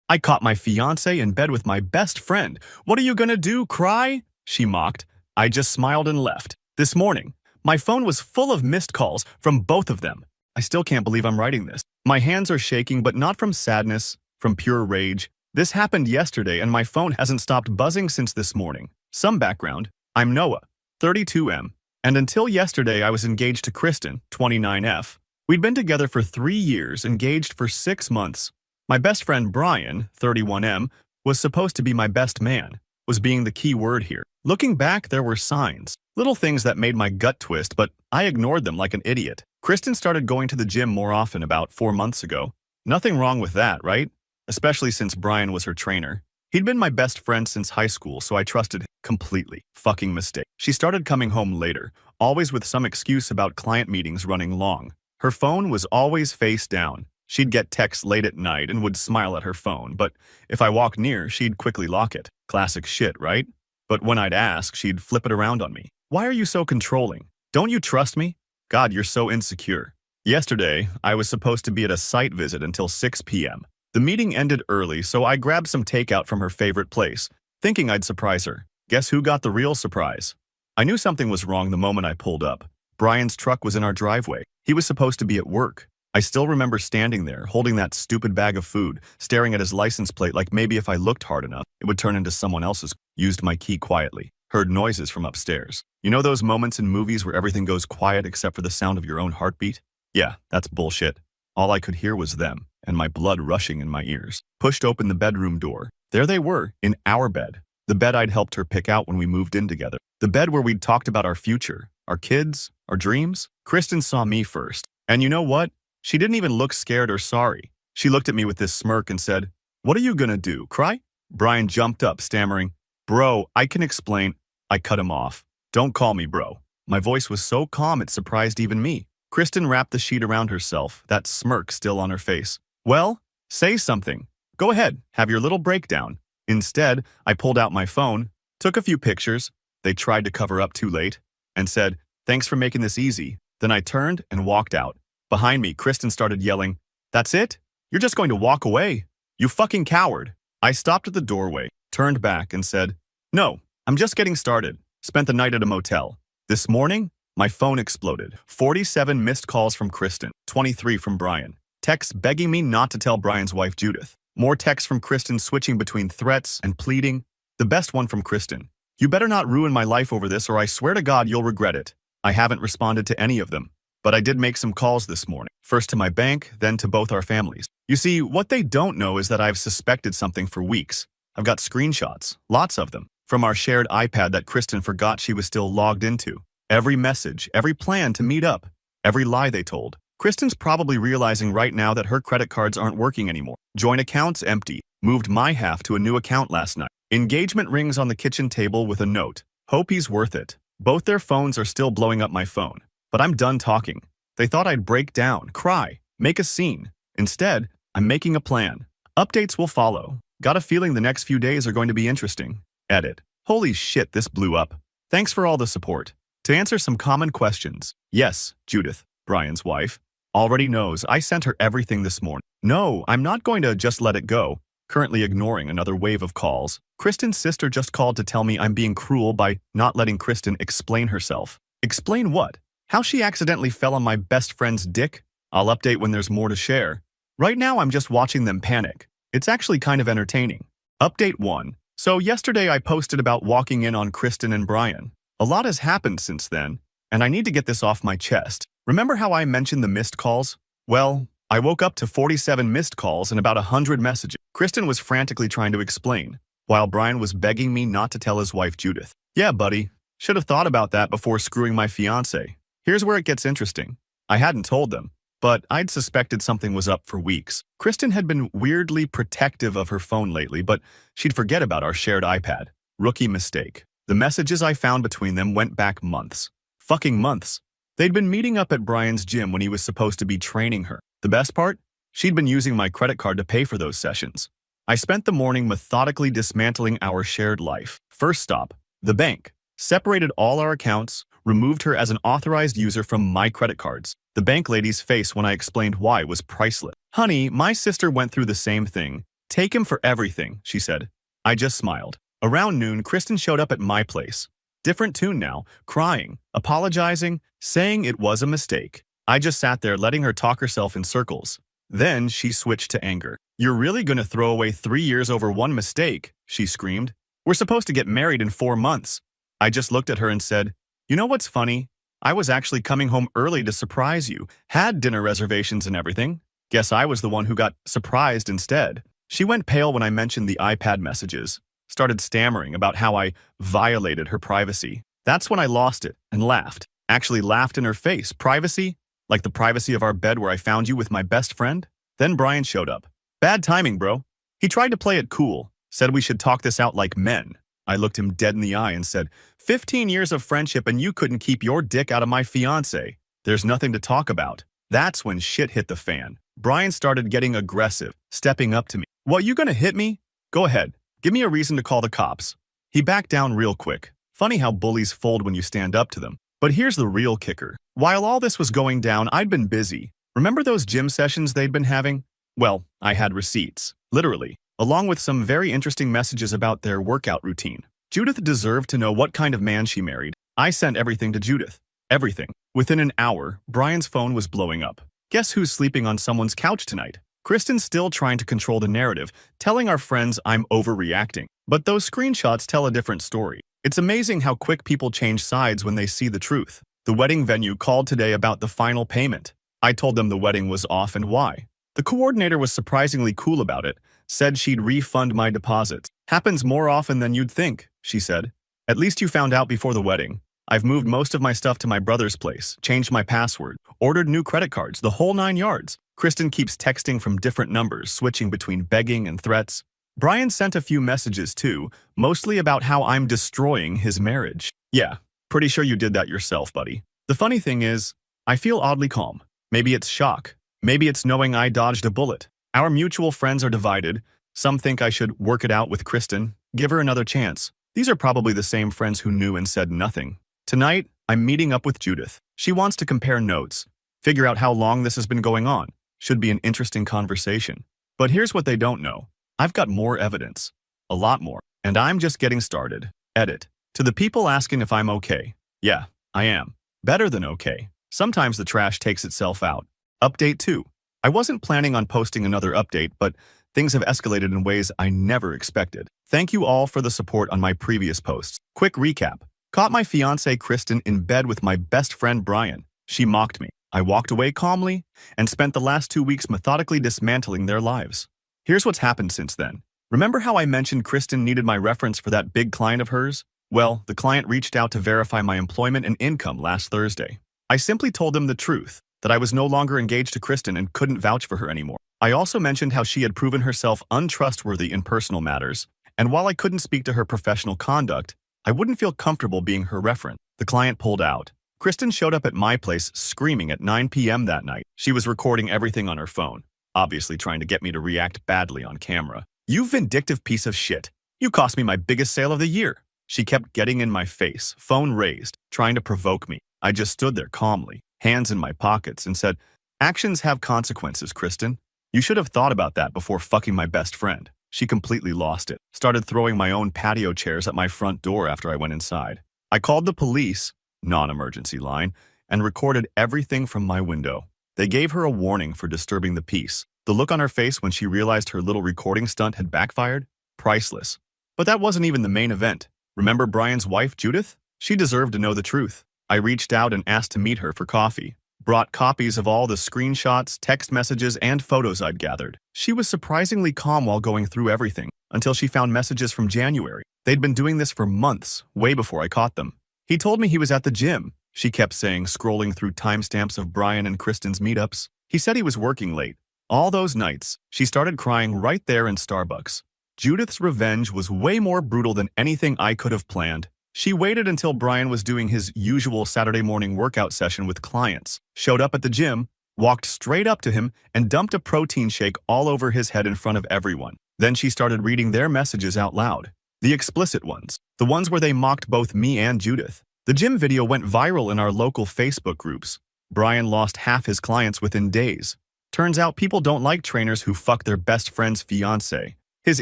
I caught my fiancé in bed with my best friend. What are you gonna do, cry? She mocked. I just smiled and left. This morning, my phone was full of missed calls from both of them. I still can't believe I'm writing this. My hands are shaking, but not from sadness, from pure rage. This happened yesterday and my phone hasn't stopped buzzing since this morning. Some background. I'm Noah, 32M, and until yesterday I was engaged to Kristen, 29F. We'd been together for 3 years, engaged for 6 months. My best friend Brian, 31M, was supposed to be my best man, was being the key word here. Looking back, there were signs, little things that made my gut twist, but I ignored them like an idiot. Kristen started going to the gym more often about 4 months ago. Nothing wrong with that, right? Especially since Brian was her trainer. He'd been my best friend since high school, so I trusted him completely. Fucking mistake. She started coming home later, always with some excuse about client meetings running long. Her phone was always face down. She'd get texts late at night and would smile at her phone, but if I walked near, she'd quickly lock it. Classic shit, right? But when I'd ask, she'd flip it around on me. Why are you so controlling? Don't you trust me? God, you're so insecure. Yesterday, I was supposed to be at a site visit until 6 p.m. The meeting ended early, so I grabbed some takeout from her favorite place, thinking I'd surprise her. Guess who got the real surprise? I knew something was wrong the moment I pulled up. Brian's truck was in our driveway. He was supposed to be at work. I still remember standing there, holding that stupid bag of food, staring at his license plate like maybe if I looked hard enough, it would turn into someone else's. Used my key quietly. Heard noises from upstairs. You know those moments in movies where everything goes quiet except for the sound of your own heartbeat? Yeah, that's bullshit. All I could hear was them, and my blood rushing in my ears. Pushed open the bedroom door. There they were, in our bed. The bed I'd helped her pick out when we moved in together. The bed where we'd talked about our future, our kids, our dreams. Kristen saw me first. And you know what? She didn't even look scared or sorry. She looked at me with this smirk and said, "What are you gonna do, cry?" Brian jumped up, stammering, "Bro, I can explain." I cut him off. "Don't call me bro." My voice was so calm it surprised even me. Kristen wrapped the sheet around herself, that smirk still on her face. "Well, say something. Go ahead, have your little breakdown." Instead, I pulled out my phone, took a few pictures, they tried to cover up too late, and said, "Thanks for making this easy." Then I turned and walked out. Behind me, Kristen started yelling, "That's it? You're just going to walk away? You fucking coward." I stopped at the doorway, turned back, and said, "No, I'm just getting started. Spent the night at a motel. This morning, my phone exploded. 47 missed calls from Kristen, 23 from Brian. Texts begging me not to tell Brian's wife Judith. More texts from Kristen switching between threats and pleading. The best one from Kristen. "You better not ruin my life over this or I swear to God you'll regret it." I haven't responded to any of them. But I did make some calls this morning, first to my bank, then to both our families. You see, what they don't know is that I've suspected something for weeks. I've got screenshots, lots of them, from our shared iPad that Kristen forgot she was still logged into. Every message, every plan to meet up, every lie they told. Kristen's probably realizing right now that her credit cards aren't working anymore. Joint account's empty. Moved my half to a new account last night. Engagement rings on the kitchen table with a note. Hope he's worth it. Both their phones are still blowing up my phone. But I'm done talking. They thought I'd break down, cry, make a scene. Instead, I'm making a plan. Updates will follow. Got a feeling the next few days are going to be interesting. Edit. Holy shit, this blew up. Thanks for all the support. To answer some common questions. Yes, Judith, Brian's wife, already knows I sent her everything this morning. No, I'm not going to just let it go. Currently ignoring another wave of calls. Kristen's sister just called to tell me I'm being cruel by not letting Kristen explain herself. Explain what? How she accidentally fell on my best friend's dick? I'll update when there's more to share. Right now, I'm just watching them panic. It's actually kind of entertaining. Update 1. So yesterday I posted about walking in on Kristen and Brian. A lot has happened since then, and I need to get this off my chest. Remember how I mentioned the missed calls? Well, I woke up to 47 missed calls and about 100 messages. Kristen was frantically trying to explain, while Brian was begging me not to tell his wife Judith. Yeah, buddy. Should have thought about that before screwing my fiancé. Here's where it gets interesting. I hadn't told them, but I'd suspected something was up for weeks. Kristen had been weirdly protective of her phone lately, but she'd forget about our shared iPad. Rookie mistake. The messages I found between them went back months. Fucking months. They'd been meeting up at Brian's gym when he was supposed to be training her. The best part? She'd been using my credit card to pay for those sessions. I spent the morning methodically dismantling our shared life. First stop, the bank. Separated all our accounts, removed her as an authorized user from my credit cards. The bank lady's face when I explained why was priceless. "Honey, my sister went through the same thing. Take him for everything, she said. I just smiled. Around noon, Kristen showed up at my place. Different tune now, crying, apologizing, saying it was a mistake. I just sat there letting her talk herself in circles. Then she switched to anger. You're really gonna throw away 3 years over one mistake, she screamed. We're supposed to get married in 4 months. I just looked at her and said, you know what's funny? I was actually coming home early to surprise you, had dinner reservations and everything. Guess I was the one who got surprised instead. She went pale when I mentioned the iPad messages, started stammering about how I violated her privacy. That's when I lost it and laughed. Actually laughed in her face. Privacy? Like the privacy of our bed where I found you with my best friend? Then Brian showed up. Bad timing, bro. He tried to play it cool, said we should talk this out like men. I looked him dead in the eye and said, 15 years of friendship and you couldn't keep your dick out of my fiancé. There's nothing to talk about. That's when shit hit the fan. Brian started getting aggressive, stepping up to me. What, you gonna hit me? Go ahead. Give me a reason to call the cops. He backed down real quick. Funny how bullies fold when you stand up to them. But here's the real kicker. While all this was going down, I'd been busy. Remember those gym sessions they'd been having? Well, I had receipts, literally, along with some very interesting messages about their workout routine. Judith deserved to know what kind of man she married. I sent everything to Judith. Everything. Within an hour, Brian's phone was blowing up. Guess who's sleeping on someone's couch tonight? Kristen's still trying to control the narrative, telling our friends I'm overreacting. But those screenshots tell a different story. It's amazing how quick people change sides when they see the truth. The wedding venue called today about the final payment. I told them the wedding was off and why. The coordinator was surprisingly cool about it, said she'd refund my deposits. Happens more often than you'd think, she said. At least you found out before the wedding. I've moved most of my stuff to my brother's place, changed my password, ordered new credit cards, the whole 9 yards. Kristen keeps texting from different numbers, switching between begging and threats. Brian sent a few messages too, mostly about how I'm destroying his marriage. Yeah, pretty sure you did that yourself, buddy. The funny thing is, I feel oddly calm. Maybe it's shock. Maybe it's knowing I dodged a bullet. Our mutual friends are divided. Some think I should work it out with Kristen, give her another chance. These are probably the same friends who knew and said nothing. Tonight, I'm meeting up with Judith. She wants to compare notes, figure out how long this has been going on. Should be an interesting conversation. But here's what they don't know. I've got more evidence. A lot more. And I'm just getting started. Edit. To the people asking if I'm okay. Yeah, I am. Better than okay. Sometimes the trash takes itself out. Update 2. I wasn't planning on posting another update, but things have escalated in ways I never expected. Thank you all for the support on my previous posts. Quick recap. Caught my fiancée Kristen in bed with my best friend Brian. She mocked me. I walked away calmly and spent the last 2 weeks methodically dismantling their lives. Here's what's happened since then. Remember how I mentioned Kristen needed my reference for that big client of hers? Well, the client reached out to verify my employment and income last Thursday. I simply told them the truth, that I was no longer engaged to Kristen and couldn't vouch for her anymore. I also mentioned how she had proven herself untrustworthy in personal matters, and while I couldn't speak to her professional conduct, I wouldn't feel comfortable being her reference. The client pulled out. Kristen showed up at my place screaming at 9 p.m. that night. She was recording everything on her phone, obviously trying to get me to react badly on camera. You vindictive piece of shit. You cost me my biggest sale of the year. She kept getting in my face, phone raised, trying to provoke me. I just stood there calmly, hands in my pockets, and said, actions have consequences, Kristen. You should have thought about that before fucking my best friend. She completely lost it, started throwing my own patio chairs at my front door after I went inside. I called the police, non-emergency line, and recorded everything from my window. They gave her a warning for disturbing the peace. The look on her face when she realized her little recording stunt had backfired? Priceless. But that wasn't even the main event. Remember Brian's wife, Judith? She deserved to know the truth. I reached out and asked to meet her for coffee. Brought copies of all the screenshots, text messages, and photos I'd gathered. She was surprisingly calm while going through everything, until she found messages from January. They'd been doing this for months, way before I caught them. He told me he was at the gym, she kept saying, scrolling through timestamps of Brian and Kristen's meetups. He said he was working late. All those nights, she started crying right there in Starbucks. Judith's revenge was way more brutal than anything I could have planned. She waited until Brian was doing his usual Saturday morning workout session with clients, showed up at the gym, walked straight up to him, and dumped a protein shake all over his head in front of everyone. Then she started reading their messages out loud. The explicit ones. The ones where they mocked both me and Judith. The gym video went viral in our local Facebook groups. Brian lost half his clients within days. Turns out people don't like trainers who fuck their best friend's fiancé. His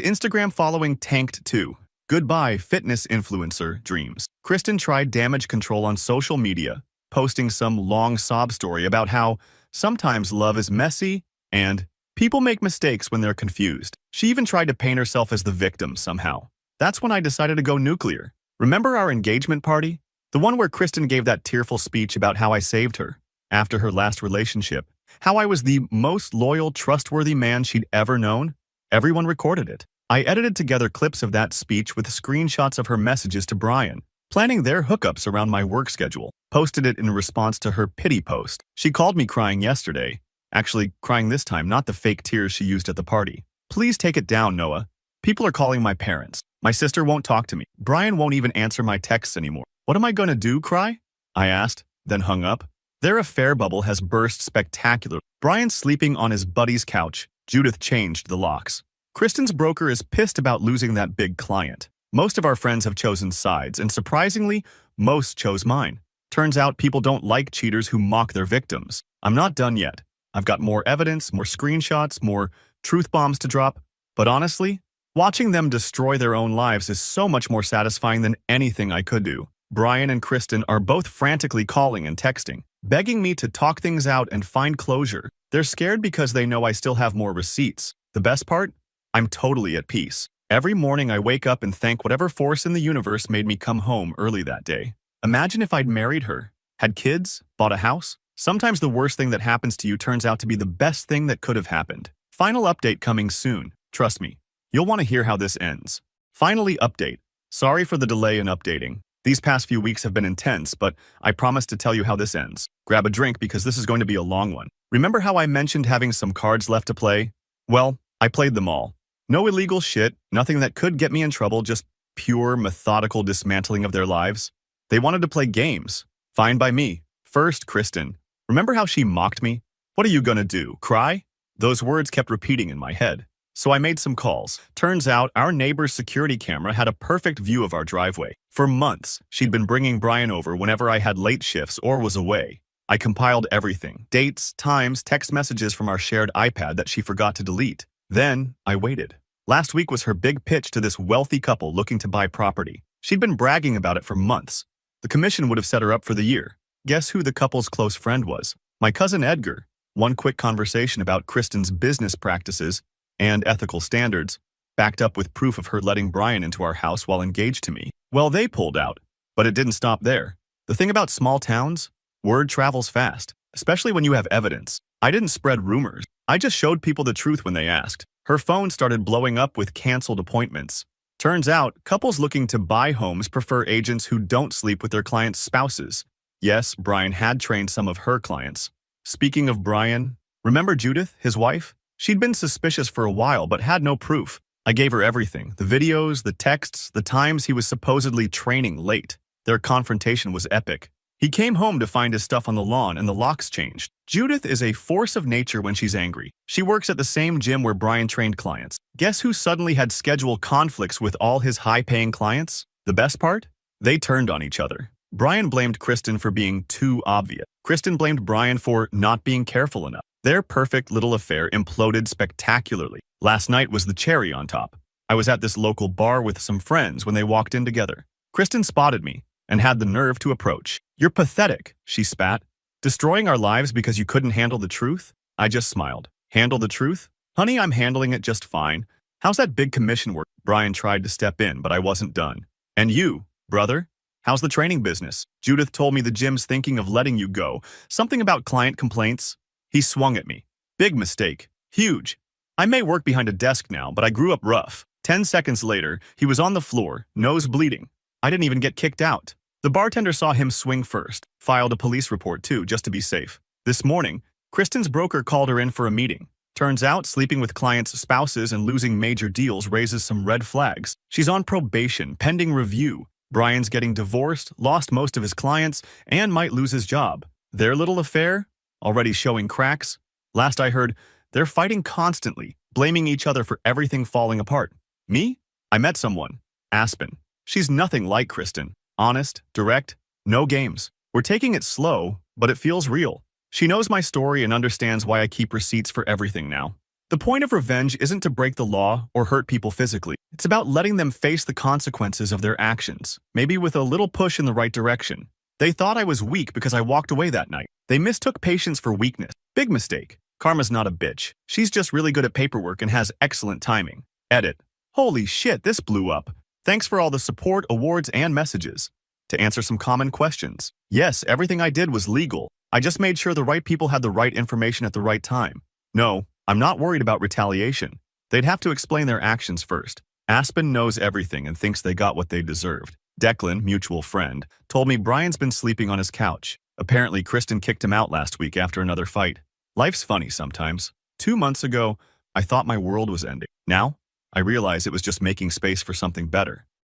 Instagram following tanked too. Goodbye, fitness influencer dreams. Kristen tried damage control on social media, posting some long sob story about how sometimes love is messy and people make mistakes when they're confused. She even tried to paint herself as the victim somehow. That's when I decided to go nuclear. Remember our engagement party? The one where Kristen gave that tearful speech about how I saved her after her last relationship, how I was the most loyal, trustworthy man she'd ever known? Everyone recorded it. I edited together clips of that speech with screenshots of her messages to Brian, planning their hookups around my work schedule. Posted it in response to her pity post. She called me crying yesterday. Actually, crying this time, not the fake tears she used at the party. Please take it down, Noah. People are calling my parents. My sister won't talk to me. Brian won't even answer my texts anymore. What am I gonna do, cry? I asked, then hung up. Their affair bubble has burst spectacularly. Brian's sleeping on his buddy's couch. Judith changed the locks. Kristen's broker is pissed about losing that big client. Most of our friends have chosen sides, and surprisingly, most chose mine. Turns out people don't like cheaters who mock their victims. I'm not done yet. I've got more evidence, more screenshots, more truth bombs to drop. But honestly, watching them destroy their own lives is so much more satisfying than anything I could do. Brian and Kristen are both frantically calling and texting, begging me to talk things out and find closure. They're scared because they know I still have more receipts. The best part? I'm totally at peace. Every morning I wake up and thank whatever force in the universe made me come home early that day. Imagine if I'd married her, had kids, bought a house. Sometimes the worst thing that happens to you turns out to be the best thing that could have happened. Final update coming soon. Trust me, you'll want to hear how this ends. Finally, update. Sorry for the delay in updating. These past few weeks have been intense, but I promise to tell you how this ends. Grab a drink because this is going to be a long one. Remember how I mentioned having some cards left to play? Well, I played them all. No illegal shit, nothing that could get me in trouble, just pure, methodical dismantling of their lives. They wanted to play games. Fine by me. First, Kristen. Remember how she mocked me? What are you gonna do, cry? Those words kept repeating in my head. So I made some calls. Turns out our neighbor's security camera had a perfect view of our driveway. For months, she'd been bringing Brian over whenever I had late shifts or was away. I compiled everything. Dates, times, text messages from our shared iPad that she forgot to delete. Then, I waited. Last week was her big pitch to this wealthy couple looking to buy property. She'd been bragging about it for months. The commission would have set her up for the year. Guess who the couple's close friend was? My cousin Edgar. One quick conversation about Kristen's business practices and ethical standards, backed up with proof of her letting Brian into our house while engaged to me. Well, they pulled out, but it didn't stop there. The thing about small towns? Word travels fast, especially when you have evidence. I didn't spread rumors. I just showed people the truth when they asked. Her phone started blowing up with canceled appointments. Turns out, couples looking to buy homes prefer agents who don't sleep with their clients' spouses. Yes, Brian had trained some of her clients. Speaking of Brian, remember Judith, his wife? She'd been suspicious for a while but had no proof. I gave her everything, the videos, the texts, the times he was supposedly training late. Their confrontation was epic. He came home to find his stuff on the lawn and the locks changed. Judith is a force of nature when she's angry. She works at the same gym where Brian trained clients. Guess who suddenly had schedule conflicts with all his high-paying clients? The best part? They turned on each other. Brian blamed Kristen for being too obvious. Kristen blamed Brian for not being careful enough. Their perfect little affair imploded spectacularly. Last night was the cherry on top. I was at this local bar with some friends when they walked in together. Kristen spotted me and had the nerve to approach. "You're pathetic," she spat. "Destroying our lives because you couldn't handle the truth?" I just smiled. "Handle the truth? Honey, I'm handling it just fine. How's that big commission work?" Brian tried to step in, but I wasn't done. "And you, brother? How's the training business? Judith told me the gym's thinking of letting you go. Something about client complaints." He swung at me. "Big mistake. Huge. I may work behind a desk now, but I grew up rough." 10 seconds later, he was on the floor, nose bleeding. I didn't even get kicked out. The bartender saw him swing first, filed a police report too, just to be safe. This morning, Kristen's broker called her in for a meeting. Turns out sleeping with clients' spouses and losing major deals raises some red flags. She's on probation, pending review. Brian's getting divorced, lost most of his clients, and might lose his job. Their little affair? Already showing cracks? Last I heard, they're fighting constantly, blaming each other for everything falling apart. Me? I met someone. Aspen. She's nothing like Kristen. Honest, direct, no games. We're taking it slow, but it feels real. She knows my story and understands why I keep receipts for everything now. The point of revenge isn't to break the law or hurt people physically. It's about letting them face the consequences of their actions, maybe with a little push in the right direction. They thought I was weak because I walked away that night. They mistook patience for weakness. Big mistake. Karma's not a bitch. She's just really good at paperwork and has excellent timing. Edit. Holy shit, this blew up. Thanks for all the support, awards, and messages. To answer some common questions. Yes, everything I did was legal. I just made sure the right people had the right information at the right time. No, I'm not worried about retaliation. They'd have to explain their actions first. Aspen knows everything and thinks they got what they deserved. Declan, mutual friend, told me Brian's been sleeping on his couch. Apparently, Kristen kicked him out last week after another fight. Life's funny sometimes. 2 months ago, I thought my world was ending. Now, I realize it was just making space for something better.